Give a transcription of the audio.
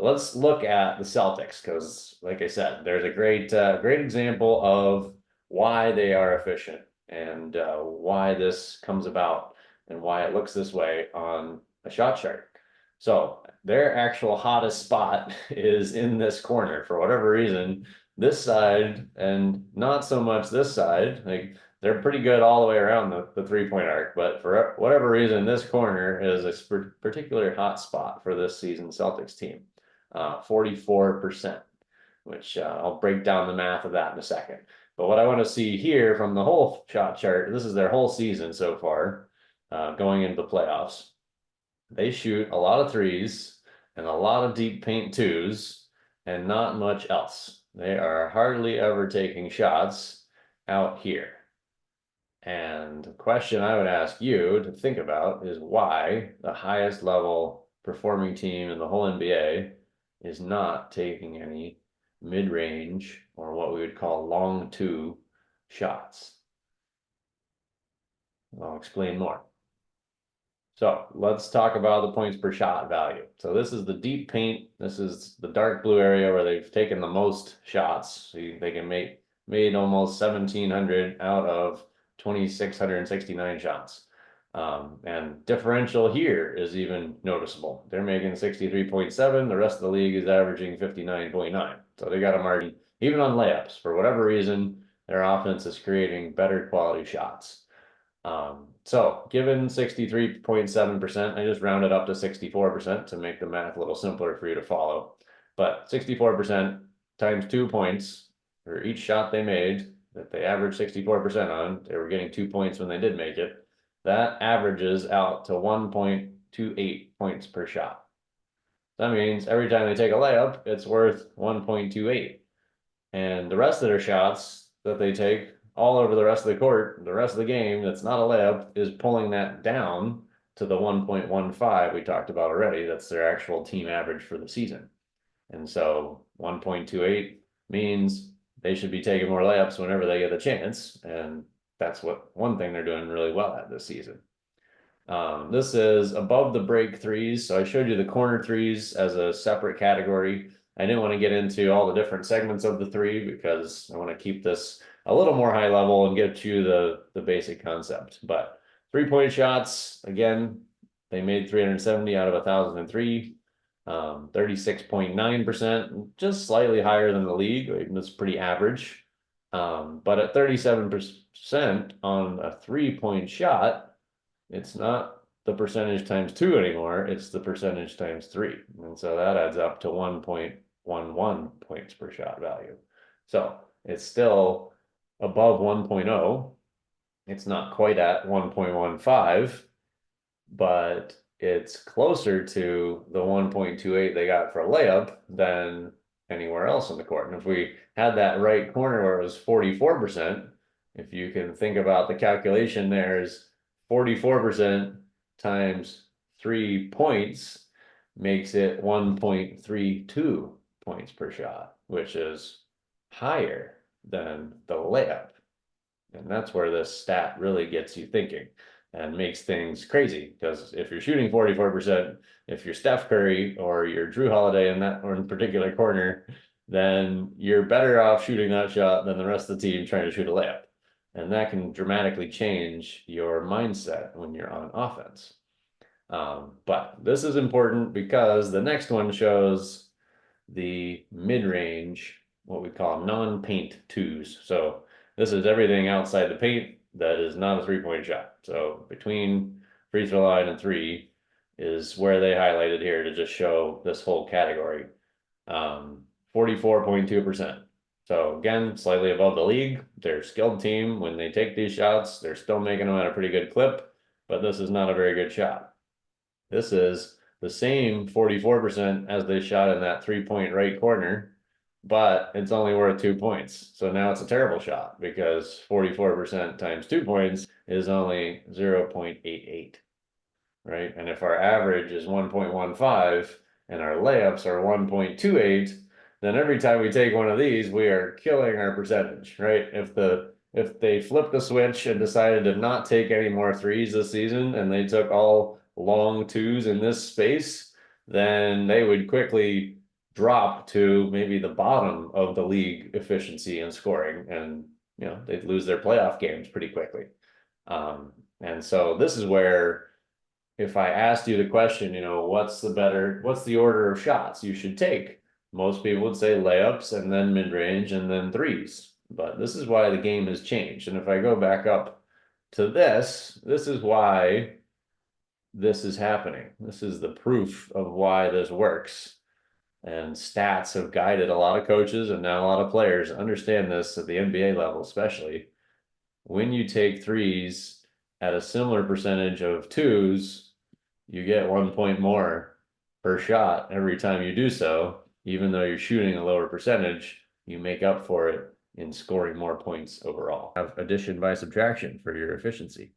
let's look at the Celtics because, like I said, there's a great example of why they are efficient and why this comes about and why it looks this way on a shot chart. So their actual hottest spot is in this corner for whatever reason. This side and not so much this side. Like they're pretty good all the way around the 3-point arc, but for whatever reason, this corner is a particular hot spot for this season Celtics team. 44%, which I'll break down the math of that in a second. But what I want to see here from the whole shot chart, this is their whole season so far, going into the playoffs. They shoot a lot of threes and a lot of deep paint twos and not much else. They are hardly ever taking shots out here. And the question I would ask you to think about is why the highest level performing team in the whole NBA is not taking any mid-range or what we would call long two shots. I'll explain more. So let's talk about the points per shot value. So this is the deep paint. This is the dark blue area where they've taken the most shots. So they can made almost 1,700 out of 2,669 shots. And differential here is even noticeable. They're making 63.7. The rest of the league is averaging 59.9. So they got a margin, even on layups. For whatever reason, their offense is creating better quality shots. So given 63.7%, I just rounded up to 64% to make the math a little simpler for you to follow. But 64% times 2 points for each shot they made that they averaged 64% on, they were getting 2 points when they did make it. That averages out to 1.28 points per shot. That means every time they take a layup, it's worth 1.28. And the rest of their shots that they take all over the rest of the court, the rest of the game that's not a layup is pulling that down to the 1.15 we talked about already. That's their actual team average for the season. And so 1.28 means they should be taking more layups whenever they get a chance. And that's one thing they're doing really well at this season. This is above the break threes. So I showed you the corner threes as a separate category. I didn't want to get into all the different segments of the three because I want to keep this a little more high level and get you the basic concept. But 3-point shots, again, they made 370 out of 1,003, 36.9%, just slightly higher than the league. That's pretty average. But at 37% on a 3-point shot, it's not the percentage times 2 anymore, it's the percentage times 3. And so that adds up to 1.11 points per shot value. So it's still above 1.0. It's not quite at 1.15, but it's closer to the 1.28 they got for a layup than anywhere else in the court. And if we had that right corner where it was 44%, if you can think about the calculation there is 44% times 3 points makes it 1.32 points per shot, which is higher than the layup. And that's where this stat really gets you thinking and makes things crazy. Because if you're shooting 44%, if you're Steph Curry or you're Drew Holiday in that or in particular corner, then you're better off shooting that shot than the rest of the team trying to shoot a layup. And that can dramatically change your mindset when you're on offense. But this is important because the next one shows the mid-range, what we call non-paint twos. So this is everything outside the paint that is not a 3-point shot. So between free throw line and 3 is where they highlighted here to just show this whole category. 44.2%. So again, slightly above the league. They're a skilled team. When they take these shots, they're still making them at a pretty good clip, but this is not a very good shot. This is the same 44% as they shot in that 3-point right corner, but it's only worth 2 points. So now it's a terrible shot because 44% times 2 points is only 0.88, right? And if our average is 1.15 and our layups are 1.28, then every time we take one of these, we are killing our percentage, right? If they flipped the switch and decided to not take any more threes this season and they took all long twos in this space, then they would quickly drop to maybe the bottom of the league efficiency and scoring, and they'd lose their playoff games pretty quickly. And so this is where, if I asked you the question, what's the order of shots you should take? Most people would say layups and then mid-range and then threes. But this is why the game has changed. And if I go back up to this is why this is happening. This is the proof of why this works. And stats have guided a lot of coaches and now a lot of players understand this at the NBA level, especially. When you take threes at a similar percentage of twos, you get 1 point more per shot every time you do so. Even though you're shooting a lower percentage, you make up for it in scoring more points overall. Have addition by subtraction for your efficiency.